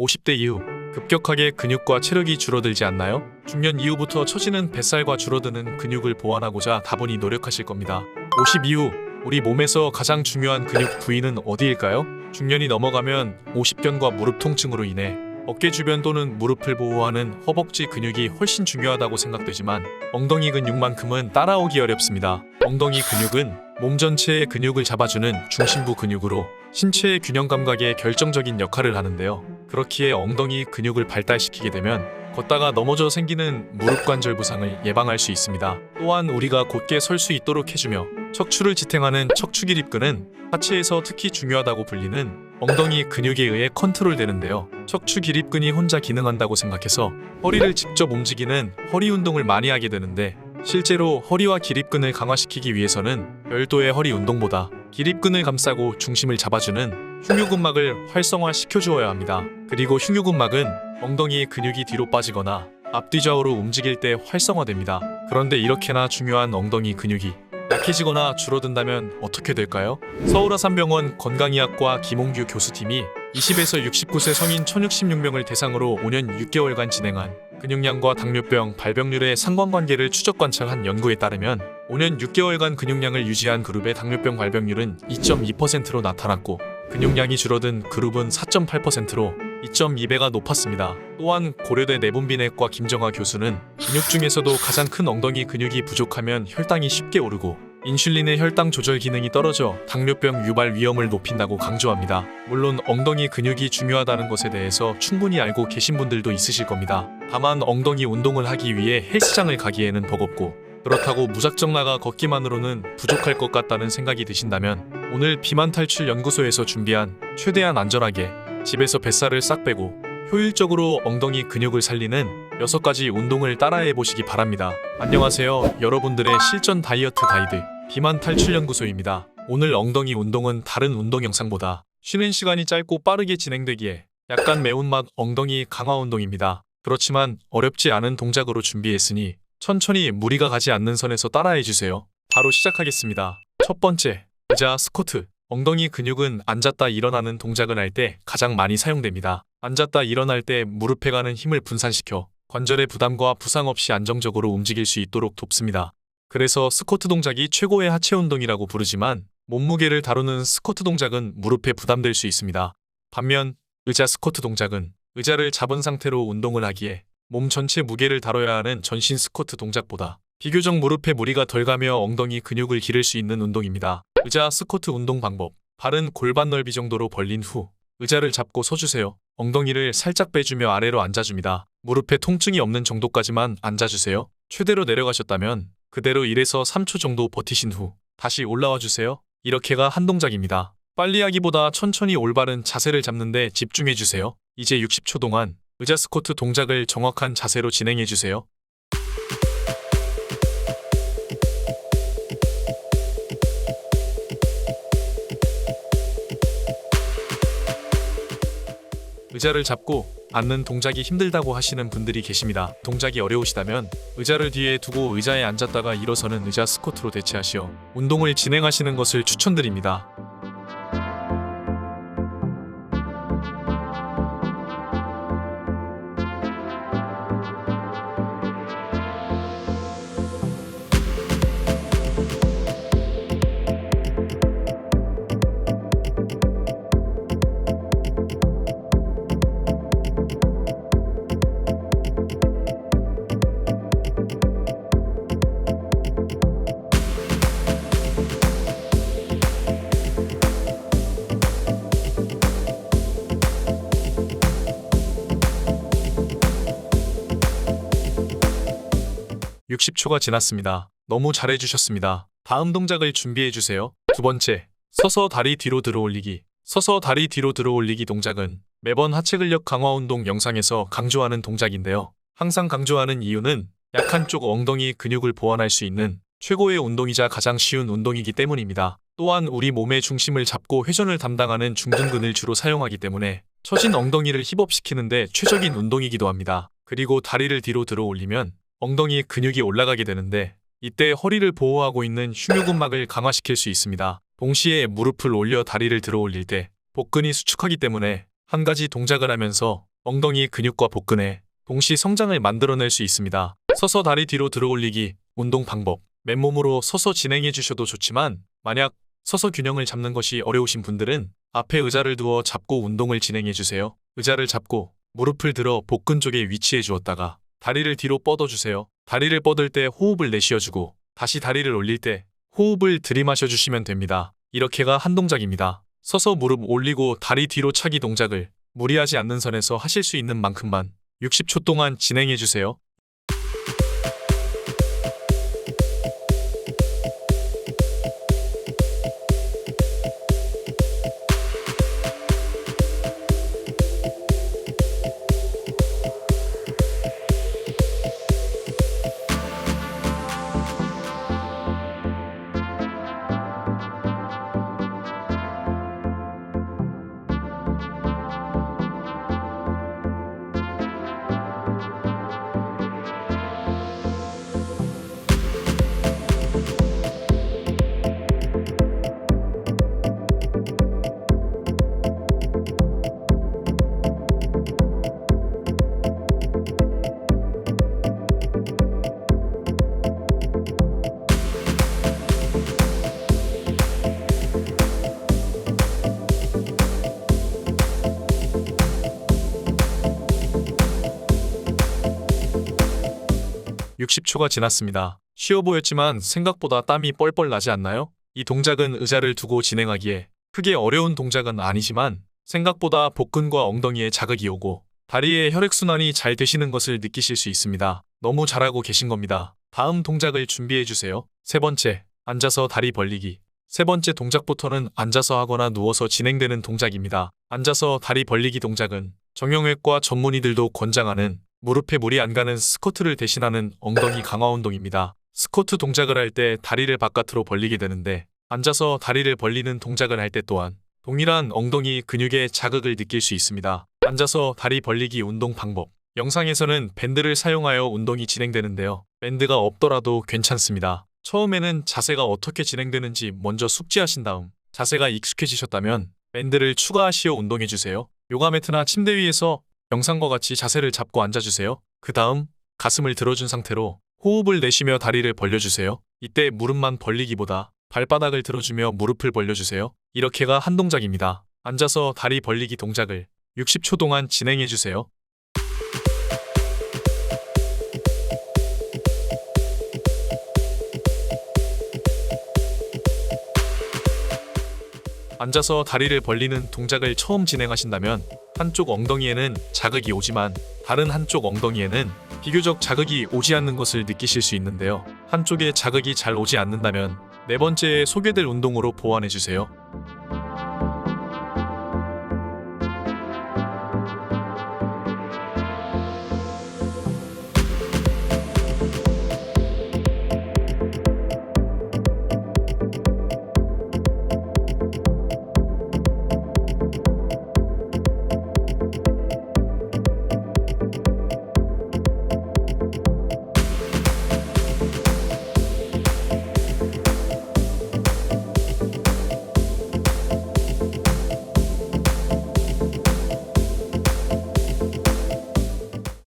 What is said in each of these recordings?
50대 이후 급격하게 근육과 체력이 줄어들지 않나요? 중년 이후부터 처지는 뱃살과 줄어드는 근육을 보완하고자 다분히 노력하실 겁니다. 50 이후 우리 몸에서 가장 중요한 근육 부위는 어디일까요? 중년이 넘어가면 오십견과 무릎 통증으로 인해 어깨 주변 또는 무릎을 보호하는 허벅지 근육이 훨씬 중요하다고 생각되지만 엉덩이 근육만큼은 따라오기 어렵습니다. 엉덩이 근육은 몸 전체의 근육을 잡아주는 중심부 근육으로 신체의 균형 감각에 결정적인 역할을 하는데요. 그렇기에 엉덩이 근육을 발달시키게 되면 걷다가 넘어져 생기는 무릎 관절 부상을 예방할 수 있습니다. 또한 우리가 곧게 설 수 있도록 해주며 척추를 지탱하는 척추기립근은 하체에서 특히 중요하다고 불리는 엉덩이 근육에 의해 컨트롤되는데요. 척추기립근이 혼자 기능한다고 생각해서 허리를 직접 움직이는 허리 운동을 많이 하게 되는데 실제로 허리와 기립근을 강화시키기 위해서는 별도의 허리 운동보다 기립근을 감싸고 중심을 잡아주는 흉요근막을 활성화시켜주어야 합니다. 그리고 흉요근막은 엉덩이 근육이 뒤로 빠지거나 앞뒤 좌우로 움직일 때 활성화됩니다. 그런데 이렇게나 중요한 엉덩이 근육이 약해지거나 줄어든다면 어떻게 될까요? 서울아산병원 건강의학과 김홍규 교수팀이 20에서 69세 성인 1066명을 대상으로 5년 6개월간 진행한 근육량과 당뇨병 발병률의 상관관계를 추적 관찰한 연구에 따르면 5년 6개월간 근육량을 유지한 그룹의 당뇨병 발병률은 2.2%로 나타났고 근육량이 줄어든 그룹은 4.8%로 2.2배가 높았습니다. 또한 고려대 내분비내과 김정화 교수는 근육 중에서도 가장 큰 엉덩이 근육이 부족하면 혈당이 쉽게 오르고 인슐린의 혈당 조절 기능이 떨어져 당뇨병 유발 위험을 높인다고 강조합니다. 물론 엉덩이 근육이 중요하다는 것에 대해서 충분히 알고 계신 분들도 있으실 겁니다. 다만 엉덩이 운동을 하기 위해 헬스장을 가기에는 버겁고 그렇다고 무작정 나가 걷기만으로는 부족할 것 같다는 생각이 드신다면 오늘 비만 탈출 연구소에서 준비한 최대한 안전하게 집에서 뱃살을 싹 빼고 효율적으로 엉덩이 근육을 살리는 6가지 운동을 따라해 보시기 바랍니다. 안녕하세요. 여러분들의 실전 다이어트 가이드 비만 탈출 연구소입니다. 오늘 엉덩이 운동은 다른 운동 영상보다 쉬는 시간이 짧고 빠르게 진행되기에 약간 매운맛 엉덩이 강화 운동입니다. 그렇지만 어렵지 않은 동작으로 준비했으니 천천히 무리가 가지 않는 선에서 따라해 주세요. 바로 시작하겠습니다. 첫 번째, 의자 스쿼트. 엉덩이 근육은 앉았다 일어나는 동작을 할 때 가장 많이 사용됩니다. 앉았다 일어날 때 무릎에 가는 힘을 분산시켜 관절의 부담과 부상 없이 안정적으로 움직일 수 있도록 돕습니다. 그래서 스쿼트 동작이 최고의 하체 운동이라고 부르지만 몸무게를 다루는 스쿼트 동작은 무릎에 부담될 수 있습니다. 반면 의자 스쿼트 동작은 의자를 잡은 상태로 운동을 하기에 몸 전체 무게를 다뤄야 하는 전신 스쿼트 동작보다 비교적 무릎에 무리가 덜 가며 엉덩이 근육을 기를 수 있는 운동입니다. 의자 스쿼트 운동 방법. 발은 골반 넓이 정도로 벌린 후 의자를 잡고 서주세요. 엉덩이를 살짝 빼주며 아래로 앉아줍니다. 무릎에 통증이 없는 정도까지만 앉아주세요. 최대로 내려가셨다면 그대로 1에서 3초 정도 버티신 후 다시 올라와 주세요. 이렇게가 한 동작입니다. 빨리 하기보다 천천히 올바른 자세를 잡는 데 집중해주세요. 이제 60초 동안 의자 스쿼트 동작을 정확한 자세로 진행해주세요. 의자를 잡고 앉는 동작이 힘들다고 하시는 분들이 계십니다. 동작이 어려우시다면 의자를 뒤에 두고 의자에 앉았다가 일어서는 의자 스쿼트로 대체하시어 운동을 진행하시는 것을 추천드립니다. (60초가) 지났습니다. 너무 잘해주셨습니다. 다음 동작을 준비해주세요. 두 번째, 서서 다리 뒤로 들어 올리기. 서서 다리 뒤로 들어 올리기 동작은 매번 하체 근력 강화 운동 영상에서 강조하는 동작인데요. 항상 강조하는 이유는 약한 쪽 엉덩이 근육을 보완할 수 있는 최고의 운동이자 가장 쉬운 운동이기 때문입니다. 또한 우리 몸의 중심을 잡고 회전을 담당하는 중둔근을 주로 사용하기 때문에 처진 엉덩이를 힙업시키는데 최적인 운동이기도 합니다. 그리고 다리를 뒤로 들어 올리면 엉덩이 근육이 올라가게 되는데 이때 허리를 보호하고 있는 흉요근막을 강화시킬 수 있습니다. 동시에 무릎을 올려 다리를 들어 올릴 때 복근이 수축하기 때문에 한 가지 동작을 하면서 엉덩이 근육과 복근에 동시 성장을 만들어낼 수 있습니다. 서서 다리 뒤로 들어 올리기 운동 방법. 맨몸으로 서서 진행해 주셔도 좋지만 만약 서서 균형을 잡는 것이 어려우신 분들은 앞에 의자를 두어 잡고 운동을 진행해 주세요. 의자를 잡고 무릎을 들어 복근 쪽에 위치해 주었다가 다리를 뒤로 뻗어주세요. 다리를 뻗을 때 호흡을 내쉬어주고 다시 다리를 올릴 때 호흡을 들이마셔 주시면 됩니다. 이렇게가 한 동작입니다. 서서 무릎 올리고 다리 뒤로 차기 동작을 무리하지 않는 선에서 하실 수 있는 만큼만 60초 동안 진행해 주세요. 60초가 지났습니다. 쉬워 보였지만 생각보다 땀이 뻘뻘 나지 않나요? 이 동작은 의자를 두고 진행하기에 크게 어려운 동작은 아니지만 생각보다 복근과 엉덩이에 자극이 오고 다리의 혈액순환이 잘 되시는 것을 느끼실 수 있습니다. 너무 잘하고 계신 겁니다. 다음 동작을 준비해 주세요. 세 번째, 앉아서 다리 벌리기. 세 번째 동작부터는 앉아서 하거나 누워서 진행되는 동작입니다. 앉아서 다리 벌리기 동작은 정형외과 전문의들도 권장하는 무릎에 물이 안 가는 스쿼트를 대신하는 엉덩이 강화 운동입니다. 스쿼트 동작을 할 때 다리를 바깥으로 벌리게 되는데 앉아서 다리를 벌리는 동작을 할 때 또한 동일한 엉덩이 근육의 자극을 느낄 수 있습니다. 앉아서 다리 벌리기 운동 방법. 영상에서는 밴드를 사용하여 운동이 진행되는데요. 밴드가 없더라도 괜찮습니다. 처음에는 자세가 어떻게 진행되는지 먼저 숙지하신 다음 자세가 익숙해지셨다면 밴드를 추가하시어 운동해주세요. 요가 매트나 침대 위에서 영상과 같이 자세를 잡고 앉아주세요. 그 다음 가슴을 들어준 상태로 호흡을 내쉬며 다리를 벌려주세요. 이때 무릎만 벌리기보다 발바닥을 들어주며 무릎을 벌려주세요. 이렇게가 한 동작입니다. 앉아서 다리 벌리기 동작을 60초 동안 진행해주세요. 앉아서 다리를 벌리는 동작을 처음 진행하신다면 한쪽 엉덩이에는 자극이 오지만 다른 한쪽 엉덩이에는 비교적 자극이 오지 않는 것을 느끼실 수 있는데요. 한쪽에 자극이 잘 오지 않는다면 네 번째에 소개될 운동으로 보완해주세요.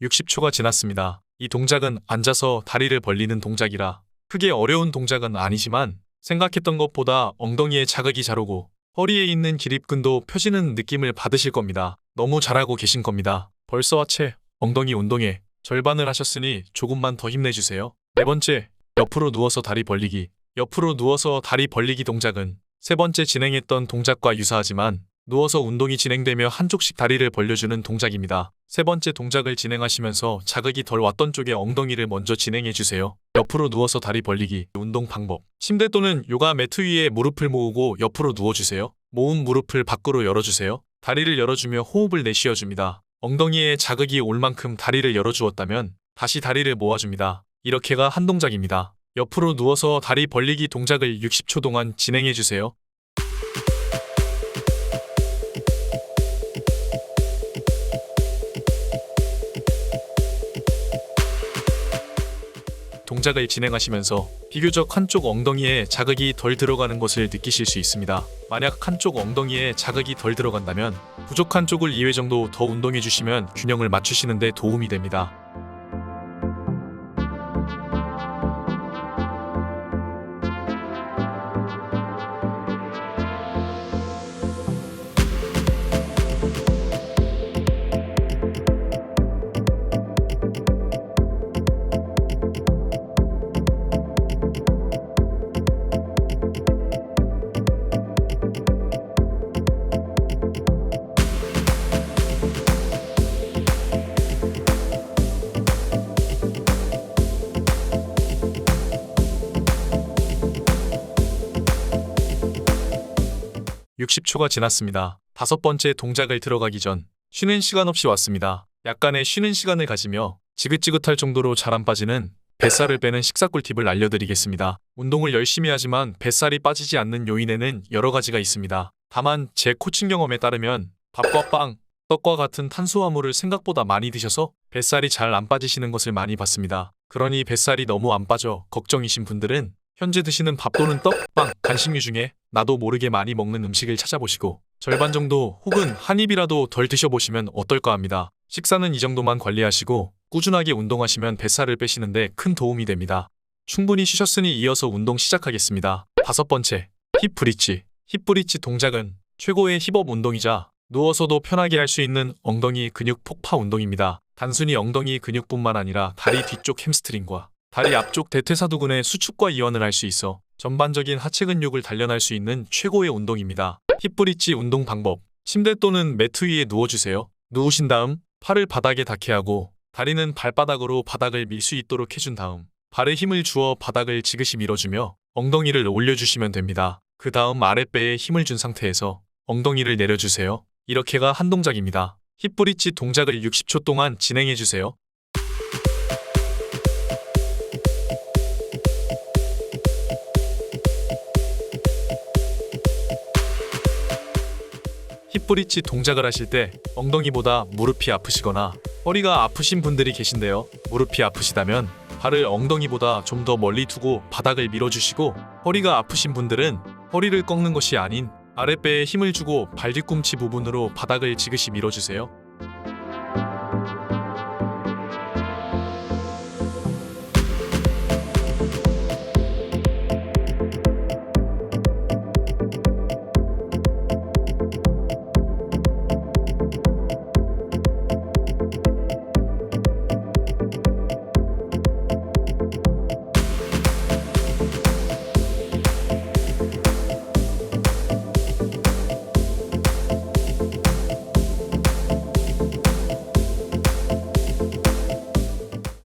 (60초가) 지났습니다. 이 동작은 앉아서 다리를 벌리는 동작이라 크게 어려운 동작은 아니지만 생각했던 것보다 엉덩이에 자극이 잘 오고 허리에 있는 기립근도 펴지는 느낌을 받으실 겁니다. 너무 잘하고 계신 겁니다. 벌써 하체, 엉덩이 운동에 절반을 하셨으니 조금만 더 힘내주세요. 네 번째, 옆으로 누워서 다리 벌리기. 옆으로 누워서 다리 벌리기 동작은 세 번째 진행했던 동작과 유사하지만 누워서 운동이 진행되며 한쪽씩 다리를 벌려주는 동작입니다. 세 번째 동작을 진행하시면서 자극이 덜 왔던 쪽에 엉덩이를 먼저 진행해주세요. 옆으로 누워서 다리 벌리기 운동 방법. 침대 또는 요가 매트 위에 무릎을 모으고 옆으로 누워주세요. 모은 무릎을 밖으로 열어주세요. 다리를 열어주며 호흡을 내쉬어줍니다. 엉덩이에 자극이 올 만큼 다리를 열어주었다면 다시 다리를 모아줍니다. 이렇게가 한 동작입니다. 옆으로 누워서 다리 벌리기 동작을 60초 동안 진행해주세요. 동작을 진행하시면서 비교적 한쪽 엉덩이에 자극이 덜 들어가는 것을 느끼실 수 있습니다. 만약 한쪽 엉덩이에 자극이 덜 들어간다면 부족한 쪽을 2회 정도 더 운동해 주시면 균형을 맞추시는 데 도움이 됩니다. (60초가) 지났습니다. 5번째 동작을 들어가기 전 쉬는 시간 없이 왔습니다. 약간의 쉬는 시간을 가지며 지긋지긋할 정도로 잘 안 빠지는 뱃살을 빼는 식사 꿀팁을 알려드리겠습니다. 운동을 열심히 하지만 뱃살이 빠지지 않는 요인에는 여러 가지가 있습니다. 다만 제 코칭 경험에 따르면 밥과 빵, 떡과 같은 탄수화물을 생각보다 많이 드셔서 뱃살이 잘 안 빠지시는 것을 많이 봤습니다. 그러니 뱃살이 너무 안 빠져 걱정이신 분들은 현재 드시는 밥 또는 떡, 빵, 간식류 중에 나도 모르게 많이 먹는 음식을 찾아보시고 절반 정도 혹은 한 입이라도 덜 드셔보시면 어떨까 합니다. 식사는 이 정도만 관리하시고 꾸준하게 운동하시면 뱃살을 빼시는데 큰 도움이 됩니다. 충분히 쉬셨으니 이어서 운동 시작하겠습니다. 5번째, 힙 브릿지. 힙 브릿지 동작은 최고의 힙업 운동이자 누워서도 편하게 할 수 있는 엉덩이 근육 폭파 운동입니다. 단순히 엉덩이 근육뿐만 아니라 다리 뒤쪽 햄스트링과 다리 앞쪽 대퇴사두근의 수축과 이완을 할 수 있어 전반적인 하체 근육을 단련할 수 있는 최고의 운동입니다. 힙 브릿지 운동 방법. 침대 또는 매트 위에 누워주세요. 누우신 다음 팔을 바닥에 닿게 하고 다리는 발바닥으로 바닥을 밀 수 있도록 해준 다음 발에 힘을 주어 바닥을 지그시 밀어주며 엉덩이를 올려주시면 됩니다. 그 다음 아랫배에 힘을 준 상태에서 엉덩이를 내려주세요. 이렇게가 한 동작입니다. 힙 브릿지 동작을 60초 동안 진행해주세요. 힙 브릿지 동작을 하실 때 엉덩이보다 무릎이 아프시거나 허리가 아프신 분들이 계신데요. 무릎이 아프시다면 발을 엉덩이보다 좀 더 멀리 두고 바닥을 밀어주시고 허리가 아프신 분들은 허리를 꺾는 것이 아닌 아랫배에 힘을 주고 발 뒤꿈치 부분으로 바닥을 지그시 밀어주세요.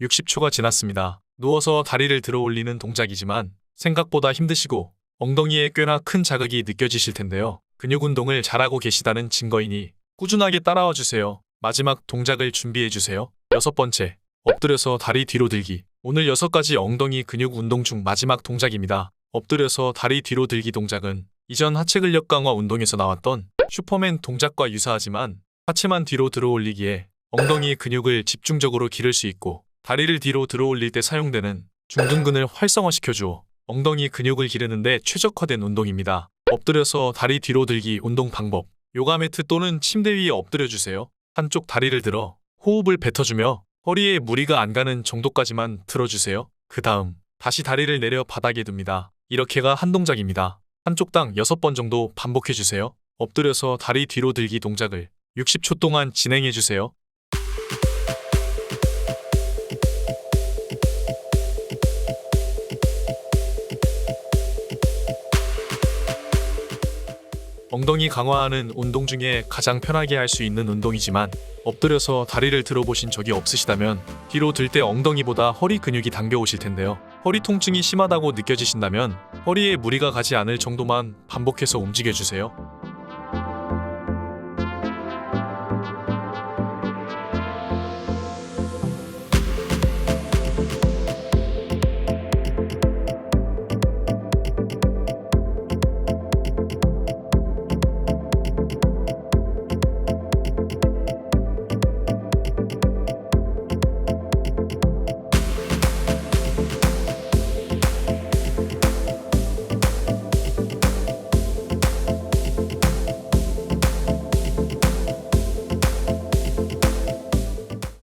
(60초가) 지났습니다. 누워서 다리를 들어 올리는 동작이지만 생각보다 힘드시고 엉덩이에 꽤나 큰 자극이 느껴지실 텐데요. 근육 운동을 잘하고 계시다는 증거이니 꾸준하게 따라와 주세요. 마지막 동작을 준비해 주세요. 6번째, 엎드려서 다리 뒤로 들기. 오늘 6가지 엉덩이 근육 운동 중 마지막 동작입니다. 엎드려서 다리 뒤로 들기 동작은 이전 하체 근력 강화 운동에서 나왔던 슈퍼맨 동작과 유사하지만 하체만 뒤로 들어 올리기에 엉덩이 근육을 집중적으로 기를 수 있고 다리를 뒤로 들어 올릴 때 사용되는 중둔근을 활성화시켜주어 엉덩이 근육을 기르는데 최적화된 운동입니다. 엎드려서 다리 뒤로 들기 운동 방법. 요가 매트 또는 침대 위에 엎드려 주세요. 한쪽 다리를 들어 호흡을 뱉어주며 허리에 무리가 안 가는 정도까지만 들어주세요. 그 다음 다시 다리를 내려 바닥에 둡니다. 이렇게가 한 동작입니다. 한쪽당 6번 정도 반복해주세요. 엎드려서 다리 뒤로 들기 동작을 60초 동안 진행해주세요. 엉덩이 강화하는 운동 중에 가장 편하게 할 수 있는 운동이지만 엎드려서 다리를 들어보신 적이 없으시다면 뒤로 들 때 엉덩이보다 허리 근육이 당겨오실 텐데요. 허리 통증이 심하다고 느껴지신다면 허리에 무리가 가지 않을 정도만 반복해서 움직여주세요.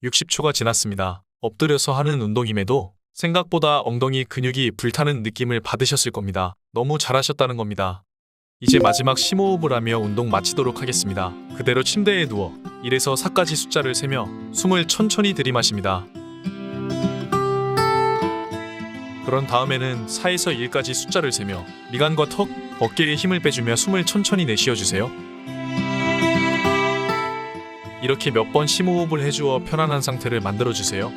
60초가 지났습니다. 엎드려서 하는 운동임에도 생각보다 엉덩이 근육이 불타는 느낌을 받으셨을 겁니다. 너무 잘하셨다는 겁니다. 이제 마지막 심호흡을 하며 운동 마치도록 하겠습니다. 그대로 침대에 누워 1에서 4까지 숫자를 세며 숨을 천천히 들이마십니다. 그런 다음에는 4에서 1까지 숫자를 세며 미간과 턱, 어깨에 힘을 빼주며 숨을 천천히 내쉬어주세요. 이렇게 몇 번 심호흡을 해주어 편안한 상태를 만들어주세요.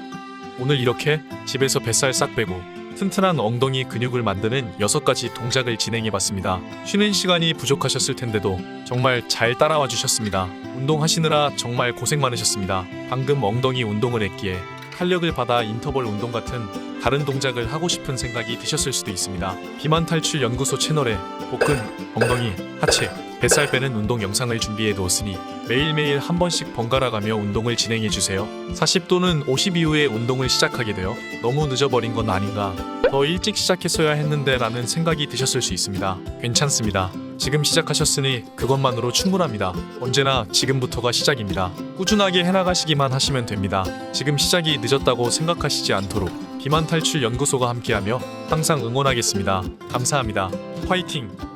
오늘 이렇게 집에서 뱃살 싹 빼고 튼튼한 엉덩이 근육을 만드는 6가지 동작을 진행해봤습니다. 쉬는 시간이 부족하셨을 텐데도 정말 잘 따라와 주셨습니다. 운동하시느라 정말 고생 많으셨습니다. 방금 엉덩이 운동을 했기에 탄력을 받아 인터벌 운동 같은 다른 동작을 하고 싶은 생각이 드셨을 수도 있습니다. 비만 탈출 연구소 채널에 복근, 엉덩이, 하체, 뱃살 빼는 운동 영상을 준비해 두었으니 매일매일 한 번씩 번갈아 가며 운동을 진행해 주세요. 40 또는 50 이후에 운동을 시작하게 되어 너무 늦어버린 건 아닌가, 더 일찍 시작했어야 했는데 라는 생각이 드셨을 수 있습니다. 괜찮습니다. 지금 시작하셨으니 그것만으로 충분합니다. 언제나 지금부터가 시작입니다. 꾸준하게 해나가시기만 하시면 됩니다. 지금 시작이 늦었다고 생각하시지 않도록 비만 탈출 연구소가 함께하며 항상 응원하겠습니다. 감사합니다. 화이팅!